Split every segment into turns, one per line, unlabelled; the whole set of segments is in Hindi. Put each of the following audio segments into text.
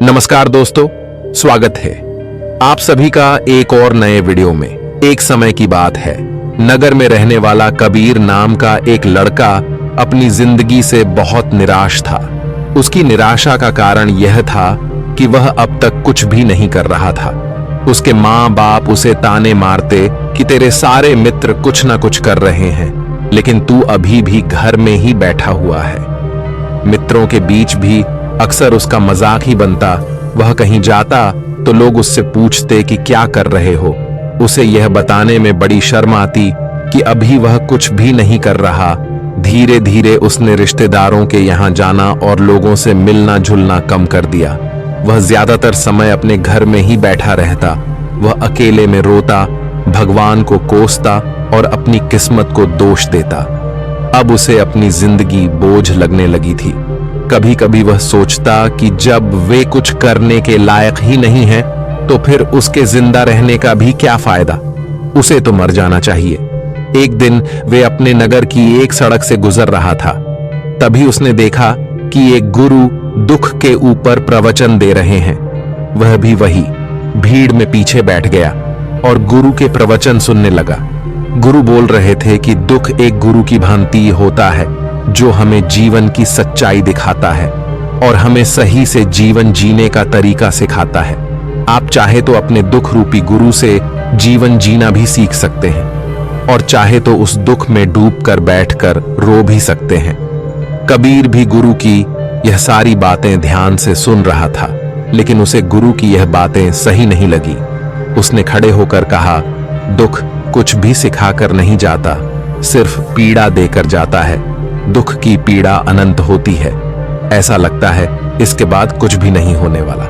नमस्कार दोस्तों, स्वागत है आप सभी का एक और नए वीडियो में। एक समय की बात है, नगर में रहने वाला कबीर नाम का एक लड़का अपनी जिंदगी से बहुत निराश था। उसकी निराशा का कारण यह था कि वह अब तक कुछ भी नहीं कर रहा था। उसके माँ बाप उसे ताने मारते कि तेरे सारे मित्र कुछ ना कुछ कर रहे हैं, लेकिन तू अभी भी घर में ही बैठा हुआ है। मित्रों के बीच भी अक्सर उसका मजाक ही बनता। वह कहीं जाता तो लोग उससे पूछते कि क्या कर रहे हो। उसे यह बताने में बड़ी शर्म आती कि अभी वह कुछ भी नहीं कर रहा। धीरे धीरे उसने रिश्तेदारों के यहाँ जाना और लोगों से मिलना जुलना कम कर दिया। वह ज्यादातर समय अपने घर में ही बैठा रहता। वह अकेले में रोता, भगवान को कोसता और अपनी किस्मत को दोष देता। अब उसे अपनी जिंदगी बोझ लगने लगी थी। कभी कभी वह सोचता कि जब वे कुछ करने के लायक ही नहीं है तो फिर उसके जिंदा रहने का भी क्या फायदा। उसे तो मर जाना चाहिए। एक दिन वे अपने नगर की एक सड़क से गुजर रहा था। तभी उसने देखा कि एक गुरु दुख के ऊपर प्रवचन दे रहे हैं। वह भी वही भीड़ में पीछे बैठ गया और गुरु के प्रवचन सुनने लगा। गुरु बोल रहे थे कि दुख एक गुरु की भांति होता है जो हमें जीवन की सच्चाई दिखाता है और हमें सही से जीवन जीने का तरीका सिखाता है। आप चाहे तो अपने दुख रूपी गुरु से जीवन जीना भी सीख सकते हैं और चाहे तो उस दुख में डूबकर बैठकर रो भी सकते हैं। कबीर भी गुरु की यह सारी बातें ध्यान से सुन रहा था, लेकिन उसे गुरु की यह बातें सही नहीं लगी। उसने खड़े होकर कहा, दुख कुछ भी सिखाकर नहीं जाता, सिर्फ पीड़ा देकर जाता है। दुख की पीड़ा अनंत होती है। ऐसा लगता है इसके बाद कुछ भी नहीं होने वाला,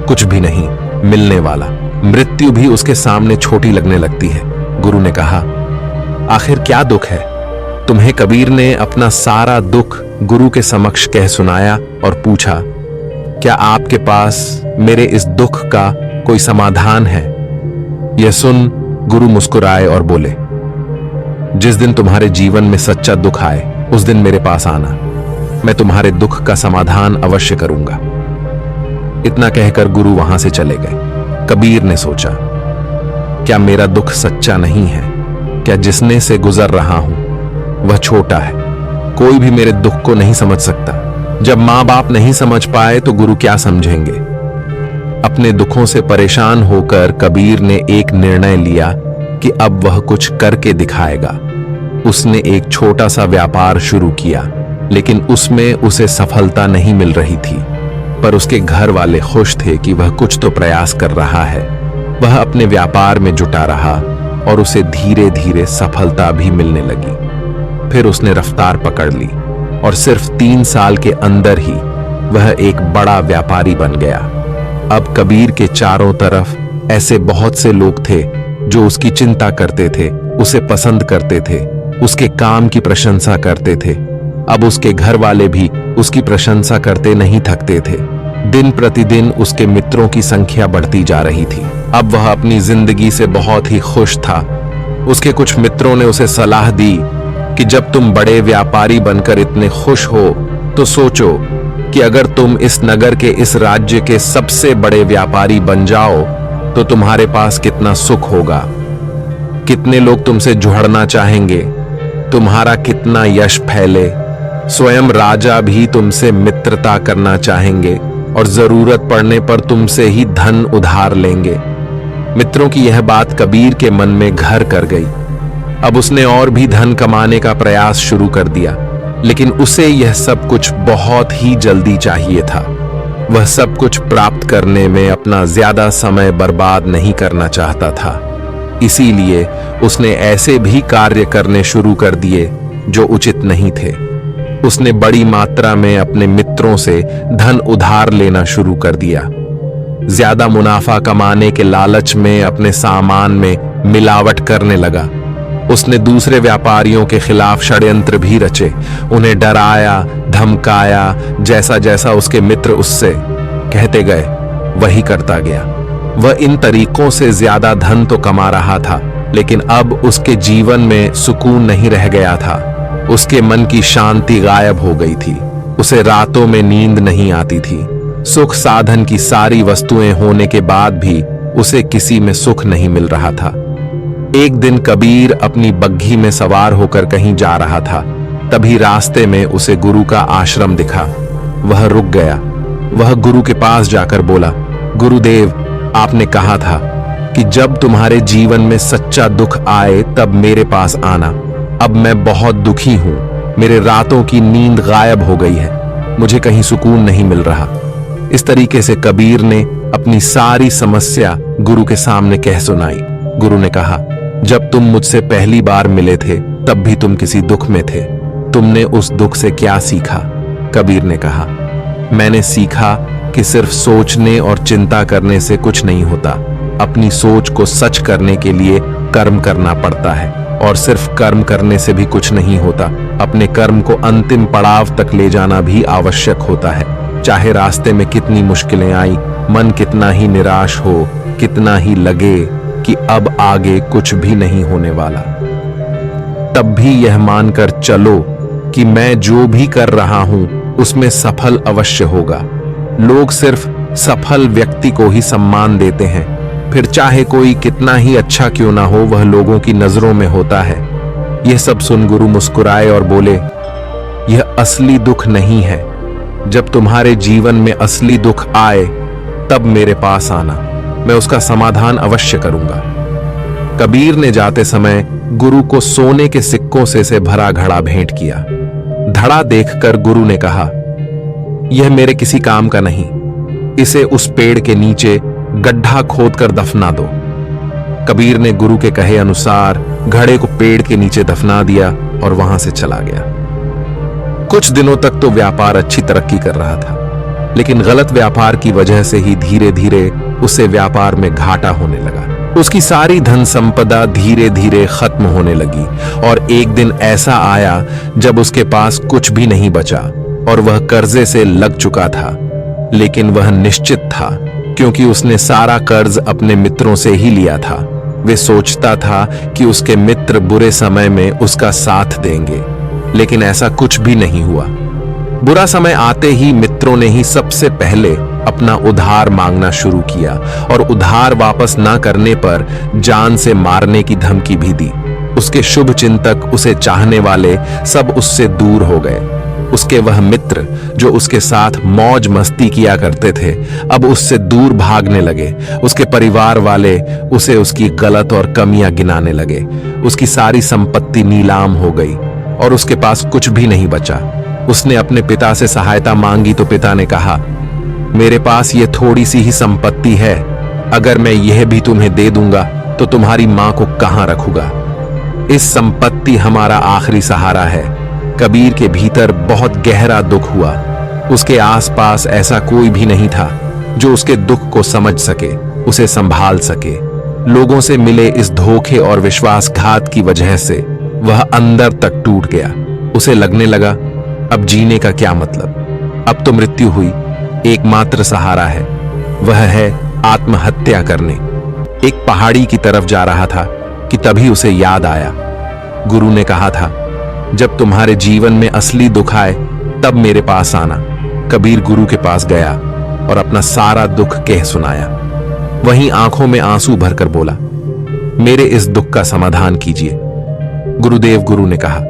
कुछ भी नहीं मिलने वाला। मृत्यु भी उसके सामने छोटी लगने लगती है। गुरु ने कहा, आखिर क्या दुख है? तुम्हें कबीर ने अपना सारा दुख गुरु के समक्ष कह सुनाया और पूछा, क्या आपके पास मेरे इस दुख का कोई समाधान है? यह सुन गुरु मुस्कुराए और बोले, जिस दिन तुम्हारे जीवन में सच्चा दुख आए उस दिन मेरे पास आना, मैं तुम्हारे दुख का समाधान अवश्य करूंगा। इतना कहकर गुरु वहां से चले गए। कबीर ने सोचा, क्या मेरा दुख सच्चा नहीं है? क्या जिसने से गुजर रहा हूं वह छोटा है? कोई भी मेरे दुख को नहीं समझ सकता। जब मां बाप नहीं समझ पाए तो गुरु क्या समझेंगे? अपने दुखों से परेशान होकर कबीर ने एक निर्णय लिया कि अब वह कुछ करके दिखाएगा। उसने एक छोटा सा व्यापार शुरू किया, लेकिन उसमें उसे सफलता नहीं मिल रही थी। पर उसके घर वाले खुश थे कि वह कुछ तो प्रयास कर रहा है। वह अपने व्यापार में जुटा रहा और उसे धीरे धीरे सफलता भी मिलने लगी। फिर उसने रफ्तार पकड़ ली और सिर्फ 3 साल के अंदर ही वह एक बड़ा व्यापारी बन गया। अब कबीर के चारों तरफ ऐसे बहुत से लोग थे जो उसकी चिंता करते थे, उसे पसंद करते थे, उसके काम की प्रशंसा करते थे। अब उसके घर वाले भी उसकी प्रशंसा करते नहीं थकते थे। दिन प्रतिदिन उसके मित्रों की संख्या बढ़ती जा रही थी। अब वह अपनी जिंदगी से बहुत ही खुश था। उसके कुछ मित्रों ने उसे सलाह दी कि जब तुम बड़े व्यापारी बनकर इतने खुश हो तो सोचो कि अगर तुम इस नगर के, इस राज्य के सबसे बड़े व्यापारी बन जाओ तो तुम्हारे पास कितना सुख होगा। कितने लोग तुमसे जुड़ना चाहेंगे, तुम्हारा कितना यश फैले। स्वयं राजा भी तुमसे मित्रता करना चाहेंगे और जरूरत पड़ने पर तुमसे ही धन उधार लेंगे। मित्रों की यह बात कबीर के मन में घर कर गई। अब उसने और भी धन कमाने का प्रयास शुरू कर दिया, लेकिन उसे यह सब कुछ बहुत ही जल्दी चाहिए था। वह सब कुछ प्राप्त करने में अपना ज्यादा समय बर्बाद नहीं करना चाहता था। इसीलिए उसने ऐसे भी कार्य करने शुरू कर दिए जो उचित नहीं थे। उसने बड़ी मात्रा में अपने मित्रों से धन उधार लेना शुरू कर दिया। ज्यादा मुनाफा कमाने के लालच में अपने सामान में मिलावट करने लगा। उसने दूसरे व्यापारियों के खिलाफ षड्यंत्र भी रचे, उन्हें डराया, धमकाया। जैसा जैसा उसके मित्र उससे कहते गए वही करता गया। वह इन तरीकों से ज्यादा धन तो कमा रहा था, लेकिन अब उसके जीवन में सुकून नहीं रह गया था। उसके मन की शांति गायब हो गई थी। उसे रातों में नींद नहीं आती थी। सुख साधन की सारी वस्तुएं होने के बाद भी उसे किसी में सुख नहीं मिल रहा था। एक दिन कबीर अपनी बग्घी में सवार होकर कहीं जा रहा था। तभी रास्ते में उसे गुरु का आश्रम दिखा। वह रुक गया। वह गुरु के पास जाकर बोला, गुरुदेव, आपने कहा था कि जब तुम्हारे जीवन में सच्चा दुख आए तब मेरे पास आना। अब मैं बहुत दुखी हूं। मेरे रातों की नींद गायब हो गई है। मुझे कहीं सुकून नहीं मिल रहा। इस तरीके से कबीर ने अपनी सारी समस्या गुरु के सामने कह सुनाई। गुरु ने कहा, जब तुम मुझसे पहली बार मिले थे तब भी तुम किसी दुख में थे। तुमने उस दुख से क्या सीखा? कबीर ने कहा, मैंने सीखा कि सिर्फ सोचने और चिंता करने से कुछ नहीं होता। अपनी सोच को सच करने के लिए कर्म करना पड़ता है, और सिर्फ कर्म करने से भी कुछ नहीं होता। अपने कर्म को अंतिम पड़ाव तक ले जाना भी आवश्यक होता है। चाहे रास्ते में कितनी मुश्किलें आई, मन कितना ही निराश हो, कितना ही लगे कि अब आगे कुछ भी नहीं होने वाला, तब भी यह मानकर चलो कि मैं जो भी कर रहा हूं उसमें सफल अवश्य होगा। लोग सिर्फ सफल व्यक्ति को ही सम्मान देते हैं, फिर चाहे कोई कितना ही अच्छा क्यों ना हो, वह लोगों की नजरों में होता है। यह सब सुन गुरु मुस्कुराए और बोले, यह असली दुख नहीं है। जब तुम्हारे जीवन में असली दुख आए तब मेरे पास आना, मैं उसका समाधान अवश्य करूंगा। कबीर ने जाते समय गुरु को सोने के सिक्कों से भरा घड़ा भेंट किया। धड़ा देखकर गुरु ने कहा, यह मेरे किसी काम का नहीं। इसे उस पेड़ के नीचे गड्ढा खोदकर दफना दो। कबीर ने गुरु के कहे अनुसार घड़े को पेड़ के नीचे दफना दिया और वहां से चला गया। कुछ दिनों तक तो व्यापार अच्छी तरक्की कर रहा था, लेकिन गलत व्यापार की वजह से ही धीरे धीरे उसे व्यापार में घाटा होने लगा। उसकी सारी धन संपदा धीरे धीरे खत्म होने लगी, और एक दिन ऐसा आया जब उसके पास कुछ भी नहीं बचा और वह कर्जे से लग चुका था। लेकिन वह निश्चित था, क्योंकि उसने सारा कर्ज अपने मित्रों से ही लिया था। वे सोचता था कि उसके मित्र बुरे समय में उसका साथ देंगे, लेकिन ऐसा कुछ भी नहीं हुआ। बुरा समय आते ही मित्रों ने ही सबसे पहले अपना उधार मांगना शुरू किया, और उधार वापस ना करने पर जान से मारने की धमकी भी दी। उसके शुभ चिंतक, उसे चाहने वाले सब उससे दूर हो गए। उसके वह मित्र जो उसके साथ मौज मस्ती किया करते थे, अब उससे दूर भागने लगे। उसके परिवार वाले उसे उसकी गलत और कमियां गिनाने लगे। उसकी सारी संपत्ति नीलाम हो गई और उसके पास कुछ भी नहीं बचा। उसने अपने पिता से सहायता मांगी तो पिता ने कहा, मेरे पास ये थोड़ी सी ही संपत्ति है, अगर मैं यह भी तुम्हें दे दूंगा तो तुम्हारी मां को कहां रखूंगा? इस संपत्ति हमारा आखिरी सहारा है। कबीर के भीतर बहुत गहरा दुख हुआ। उसके आसपास ऐसा कोई भी नहीं था जो उसके दुख को समझ सके, उसे संभाल सके। लोगों से मिले इस धोखे और विश्वासघात की वजह से वह अंदर तक टूट गया। उसे लगने लगा, अब जीने का क्या मतलब? अब तो मृत्यु हुई, एकमात्र सहारा है वह है आत्महत्या करने। एक पहाड़ी की तरफ जा रहा था कि तभी उसे याद आया, गुरु ने कहा था, जब तुम्हारे जीवन में असली दुख आए तब मेरे पास आना। कबीर गुरु के पास गया और अपना सारा दुख कह सुनाया। वहीं आंखों में आंसू भरकर बोला, मेरे इस दुख का समाधान कीजिए। गुरुदेव, गुरु ने कहा,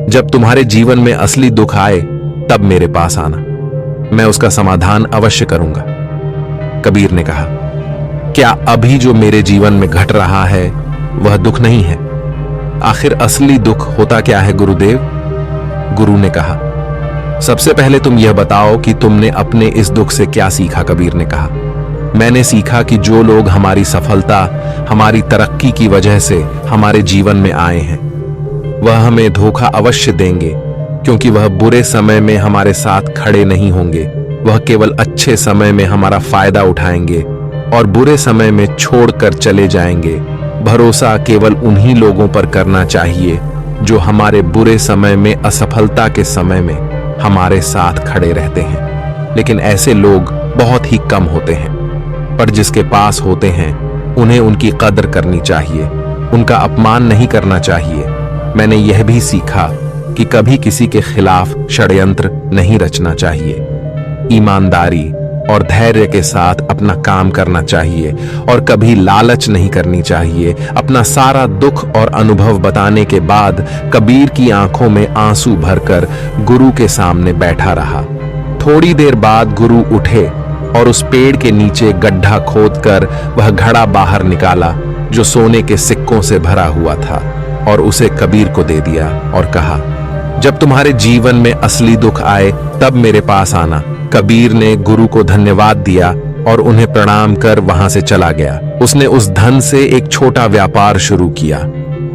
जब तुम्हारे जीवन में असली दुख आए तब मेरे पास आना, मैं उसका समाधान अवश्य करूंगा। कबीर ने कहा, क्या अभी जो मेरे जीवन में घट रहा है वह दुख नहीं है? आखिर असली दुख होता क्या है गुरुदेव? गुरु ने कहा, सबसे पहले तुम यह बताओ कि तुमने अपने इस दुख से क्या सीखा? कबीर ने कहा, मैंने सीखा कि जो लोग हमारी सफलता, हमारी तरक्की की वजह से हमारे जीवन में आए हैं, वह हमें धोखा अवश्य देंगे, क्योंकि वह बुरे समय में हमारे साथ खड़े नहीं होंगे। वह केवल अच्छे समय में हमारा फायदा उठाएंगे और बुरे समय में छोड़कर चले जाएंगे। भरोसा केवल उन्हीं लोगों पर करना चाहिए जो हमारे बुरे समय में, असफलता के समय में हमारे साथ खड़े रहते हैं। लेकिन ऐसे लोग बहुत ही कम होते हैं, पर जिसके पास होते हैं उन्हें उनकी कदर करनी चाहिए, उनका अपमान नहीं करना चाहिए। मैंने यह भी सीखा कि कभी किसी के खिलाफ षड्यंत्र नहीं रचना चाहिए। ईमानदारी, और धैर्य के साथ अपना काम करना चाहिए और कभी लालच नहीं करनी चाहिए। अपना सारा दुख और अनुभव बताने के बाद कबीर की आंखों में आंसू भरकर गुरु के सामने बैठा रहा। थोड़ी देर बाद गुरु उठे और उस पेड़ के नीचे गड्ढा खोदकर वह घड़ा बाहर निकाला जो सोने के सिक्कों से भरा हुआ था और उसे कबीर को दे दिया और कहा, जब तुम्हारे जीवन में असली दुख आए तब मेरे पास आना। कबीर ने गुरु को धन्यवाद दिया और उन्हें प्रणाम कर वहां से चला गया। उसने उस धन से एक छोटा व्यापार शुरू किया।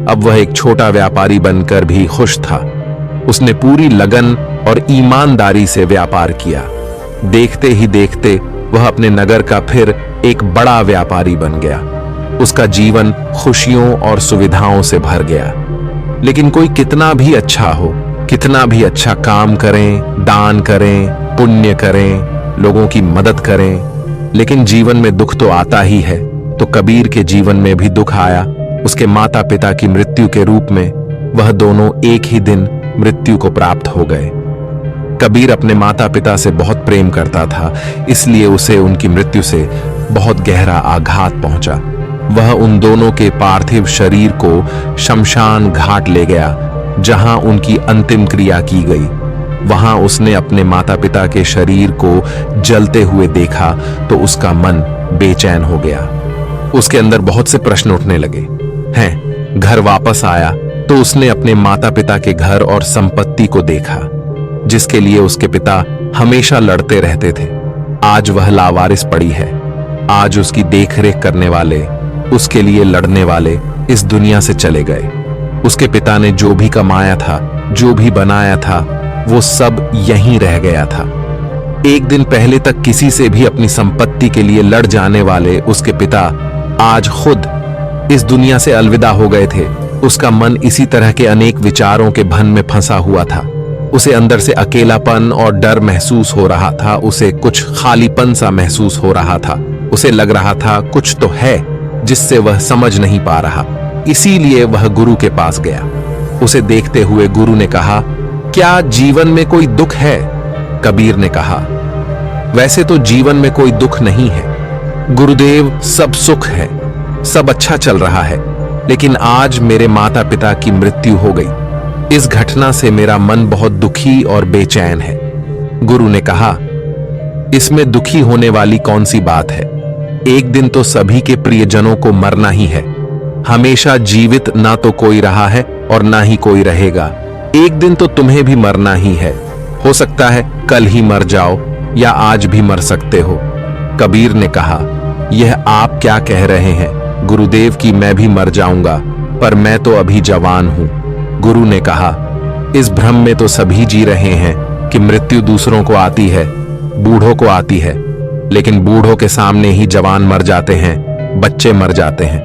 अब वह एक छोटा व्यापारी बनकर भी खुश था। उसने पूरी लगन और ईमानदारी से व्यापार किया। देखते ही देखते वह अपने नगर का फिर एक बड़ा व्यापारी बन गया। उसका जीवन खुशियों और सुविधाओं से भर गया। लेकिन कोई कितना भी अच्छा हो, कितना भी अच्छा काम करें, दान करें, पुण्य करें, लोगों की मदद करें, लेकिन जीवन में दुख तो आता ही है। तो कबीर के जीवन में भी दुख आया। उसके माता पिता की मृत्यु के रूप में वह दोनों एक ही दिन मृत्यु को प्राप्त हो गए। कबीर अपने माता पिता से बहुत प्रेम करता था, इसलिए उसे उनकी मृत्यु से बहुत गहरा आघात पहुंचा। वह उन दोनों के पार्थिव शरीर को शमशान घाट ले गया, जहां उनकी अंतिम क्रिया की गई। वहां उसने अपने माता पिता के शरीर को जलते हुए देखा तो उसका मन बेचैन हो गया। उसके अंदर बहुत से प्रश्न उठने लगे हैं। घर वापस आया तो उसने अपने माता पिता के घर और संपत्ति को देखा, जिसके लिए उसके पिता हमेशा लड़ते रहते थे। आज वह लावारिस पड़ी है। आज उसकी देखरेख करने वाले, उसके लिए लड़ने वाले इस दुनिया से चले गए। उसके पिता ने जो भी कमाया था, जो भी बनाया था, वो सब यहीं रह गया था। एक दिन पहले तक किसी से भी अपनी संपत्ति के लिए लड़ जाने वाले उसके पिता आज खुद इस दुनिया से अलविदा हो गए थे। उसका मन इसी तरह के अनेक विचारों के भन में फंसा हुआ था। उसे अंदर से अकेलापन और डर महसूस हो रहा था। उसे कुछ खालीपन सा महसूस हो रहा था। उसे लग रहा था कुछ तो है जिससे वह समझ नहीं पा रहा। इसीलिए वह गुरु के पास गया। उसे देखते हुए गुरु ने कहा, क्या जीवन में कोई दुख है? कबीर ने कहा, वैसे तो जीवन में कोई दुख नहीं है गुरुदेव, सब सुख है, सब अच्छा चल रहा है, लेकिन आज मेरे माता पिता की मृत्यु हो गई। इस घटना से मेरा मन बहुत दुखी और बेचैन है। गुरु ने कहा, इसमें दुखी होने वाली कौन सी बात है? एक दिन तो सभी के प्रियजनों को मरना ही है। हमेशा जीवित ना तो कोई रहा है और ना ही कोई रहेगा। एक दिन तो तुम्हें भी मरना ही है। हो सकता है कल ही मर जाओ या आज भी मर सकते हो। कबीर ने कहा, यह आप क्या कह रहे हैं गुरुदेव कि मैं भी मर जाऊंगा, पर मैं तो अभी जवान हूं। गुरु ने कहा, इस भ्रम में तो सभी जी रहे हैं कि मृत्यु दूसरों को आती है, बूढ़ों को आती है, लेकिन बूढ़ों के सामने ही जवान मर जाते हैं, बच्चे मर जाते हैं।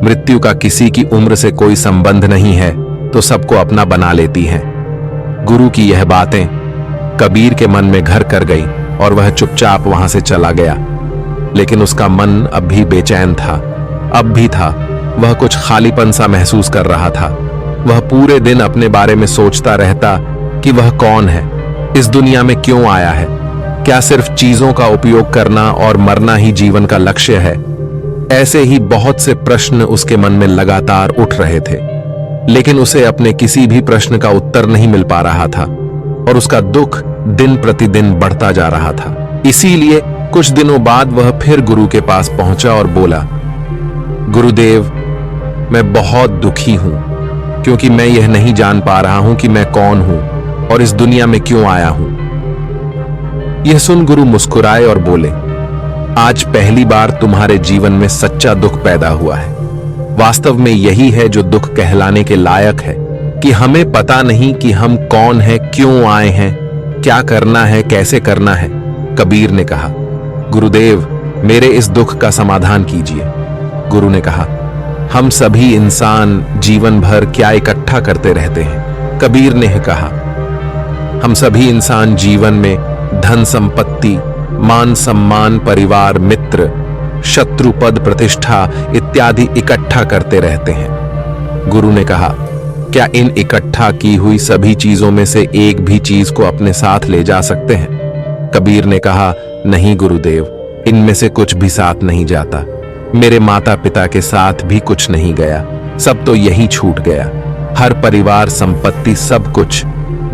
मृत्यु का किसी की उम्र से कोई संबंध नहीं है, तो सबको अपना बना लेती हैं। गुरु की यह बातें कबीर के मन में घर कर गई और वह चुपचाप वहां से चला गया। लेकिन उसका मन अब भी बेचैन था। अब भी था, वह कुछ खालीपन सा महसूस कर रहा था। वह पूरे दिन अपने बारे में सोचता रहता कि वह कौन है, इस दुनिया में क्यों आया है, क्या सिर्फ चीजों का उपयोग करना और मरना ही जीवन का लक्ष्य है? ऐसे ही बहुत से प्रश्न उसके मन में लगातार उठ रहे थे, लेकिन उसे अपने किसी भी प्रश्न का उत्तर नहीं मिल पा रहा था और उसका दुख दिन प्रतिदिन बढ़ता जा रहा था। इसीलिए कुछ दिनों बाद वह फिर गुरु के पास पहुंचा और बोला, गुरुदेव, मैं बहुत दुखी हूं क्योंकि मैं यह नहीं जान पा रहा हूं कि मैं कौन हूं और इस दुनिया में क्यों आया हूं। यह सुन गुरु मुस्कुराए और बोले, आज पहली बार तुम्हारे जीवन में सच्चा दुख पैदा हुआ है। वास्तव में यही है जो दुख कहलाने के लायक है कि हमें पता नहीं कि हम कौन हैं, क्यों आए हैं, क्या करना है, कैसे करना है। कबीर ने कहा, गुरुदेव, मेरे इस दुख का समाधान कीजिए। गुरु ने कहा, हम सभी इंसान जीवन भर क्या इकट्ठा करते रहते हैं। कबीर ने कहा, हम सभी इंसान जीवन में धन संपत्ति, मान सम्मान, परिवार, मित्र, शत्रु, पद, प्रतिष्ठा इत्यादि इकट्ठा करते रहते हैं। गुरु ने कहा, क्या इन इकट्ठा की हुई सभी चीजों में से एक भी चीज को अपने साथ ले जा सकते हैं? कबीर ने कहा, नहीं गुरुदेव, इनमें से कुछ भी साथ नहीं जाता। मेरे माता पिता के साथ भी कुछ नहीं गया, सब तो यही छूट गया, हर परिवार, संपत्ति, सब कुछ।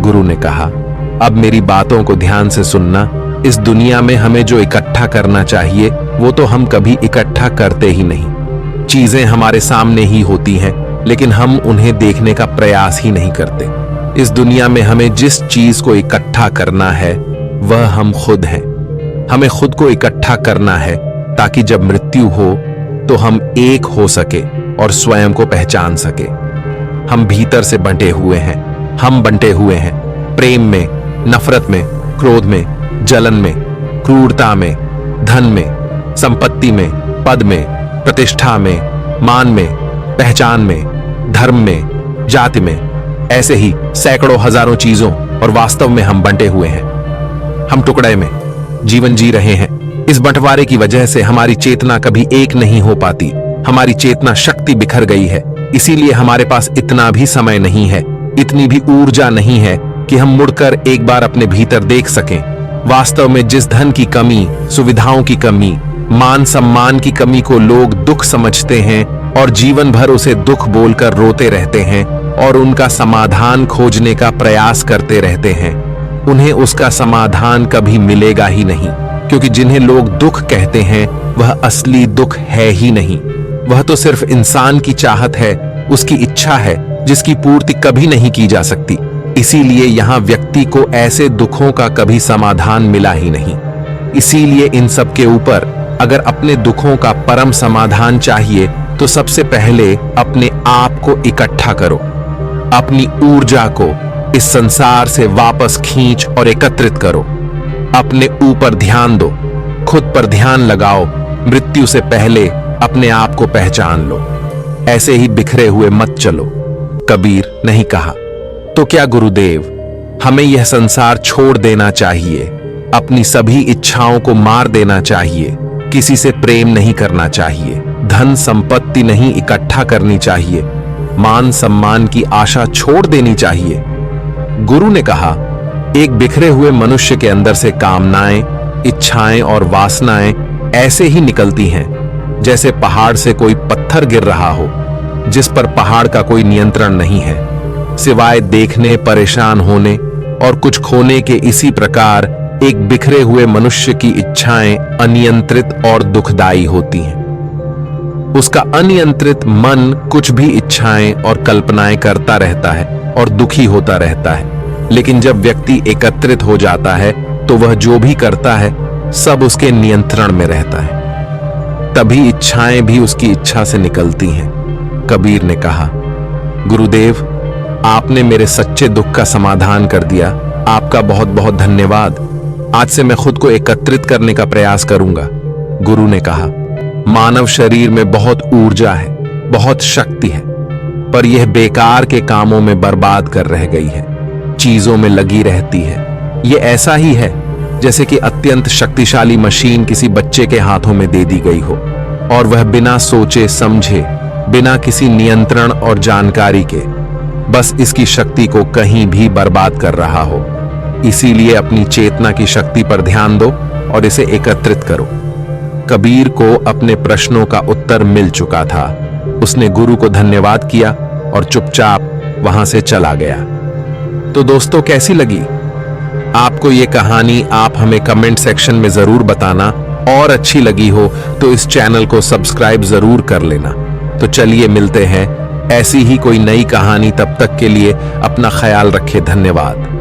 गुरु ने कहा, अब मेरी बातों को ध्यान से सुनना। इस दुनिया में हमें जो इकट्ठा करना चाहिए वो तो हम कभी इकट्ठा करते ही नहीं। चीजें हमारे सामने ही होती हैं, लेकिन हम उन्हें देखने का प्रयास ही नहीं करते। इस दुनिया में हमें जिस चीज को इकट्ठा करना है वह हम खुद हैं। हमें खुद को इकट्ठा करना है ताकि जब मृत्यु हो तो हम एक हो सके और स्वयं को पहचान सके। हम भीतर से बंटे हुए हैं, हम बंटे हुए हैं प्रेम में, नफरत में, क्रोध में, जलन में, क्रूरता में, धन में, संपत्ति में, पद में, प्रतिष्ठा में, मान में, पहचान में, धर्म में, जाति में, ऐसे ही सैकड़ों हजारों चीजों, और वास्तव में हम बंटे हुए हैं। हम टुकड़े में जीवन जी रहे हैं। इस बंटवारे की वजह से हमारी चेतना कभी एक नहीं हो पाती। हमारी चेतना शक्ति बिखर गई है, इसीलिए हमारे पास इतना भी समय नहीं है, इतनी भी ऊर्जा नहीं है कि हम मुड़कर एक बार अपने भीतर देख सकें। वास्तव में जिस धन की कमी, सुविधाओं की कमी, मान सम्मान की कमी को लोग दुख समझते हैं और जीवन भर उसे दुख बोलकर रोते रहते हैं और उनका समाधान खोजने का प्रयास करते रहते हैं, उन्हें उसका समाधान कभी मिलेगा ही नहीं। क्योंकि जिन्हें लोग दुख कहते हैं वह असली दुख है ही नहीं। वह तो सिर्फ इंसान की चाहत है, उसकी इच्छा है, जिसकी पूर्ति कभी नहीं की जा सकती। इसीलिए यहाँ व्यक्ति को ऐसे दुखों का कभी समाधान मिला ही नहीं। इसीलिए इन सब के ऊपर अगर अपने दुखों का परम समाधान चाहिए तो सबसे पहले अपने आप को इकट्ठा करो। अपनी ऊर्जा को इस संसार से वापस खींच और एकत्रित करो। अपने ऊपर ध्यान दो, खुद पर ध्यान लगाओ। मृत्यु से पहले अपने आप को पहचान लो। ऐसे ही बिखरे हुए मत चलो। कबीर नहीं कहा, तो क्या गुरुदेव, हमें यह संसार छोड़ देना चाहिए, अपनी सभी इच्छाओं को मार देना चाहिए, किसी से प्रेम नहीं करना चाहिए, धन संपत्ति नहीं इकट्ठा करनी चाहिए, मान सम्मान की आशा छोड़ देनी चाहिए? गुरु ने कहा, एक बिखरे हुए मनुष्य के अंदर से कामनाएं, इच्छाएं और वासनाएं ऐसे ही निकलती हैं जैसे पहाड़ से कोई पत्थर गिर रहा हो, जिस पर पहाड़ का कोई नियंत्रण नहीं है, सिवाय देखने, परेशान होने और कुछ खोने के। इसी प्रकार एक बिखरे हुए मनुष्य की इच्छाएं अनियंत्रित और दुखदायी होती हैं। उसका अनियंत्रित मन कुछ भी इच्छाएं और कल्पनाएं करता रहता है और दुखी होता रहता है। लेकिन जब व्यक्ति एकत्रित हो जाता है तो वह जो भी करता है सब उसके नियंत्रण में रहता है, तभी इच्छाएं भी उसकी इच्छा से निकलती हैं। कबीर ने कहा, गुरुदेव, आपने मेरे सच्चे दुख का समाधान कर दिया, आपका बहुत बहुत धन्यवाद। आज से मैं खुद को एकत्रित करने का प्रयास करूंगा। गुरु ने कहा, मानव शरीर में बहुत ऊर्जा है, बहुत शक्ति है, पर यह बेकार के कामों में बर्बाद कर रह गई है, चीजों में लगी रहती है। यह ऐसा ही है जैसे कि अत्यंत शक्तिशाली मशीन किसी बच्चे के हाथों में दे दी गई हो और वह बिना सोचे समझे, बिना किसी नियंत्रण और जानकारी के बस इसकी शक्ति को कहीं भी बर्बाद कर रहा हो। इसीलिए अपनी चेतना की शक्ति पर ध्यान दो और इसे एकत्रित करो। कबीर को अपने प्रश्नों का उत्तर मिल चुका था। उसने गुरु को धन्यवाद किया और चुपचाप वहां से चला गया। तो दोस्तों, कैसी लगी आपको ये कहानी? आप हमें कमेंट सेक्शन में जरूर बताना, और अच्छी लगी हो तो इस चैनल को सब्सक्राइब जरूर कर लेना। तो चलिए मिलते हैं ऐसी ही कोई नई कहानी। तब तक के लिए अपना ख्याल रखें। धन्यवाद।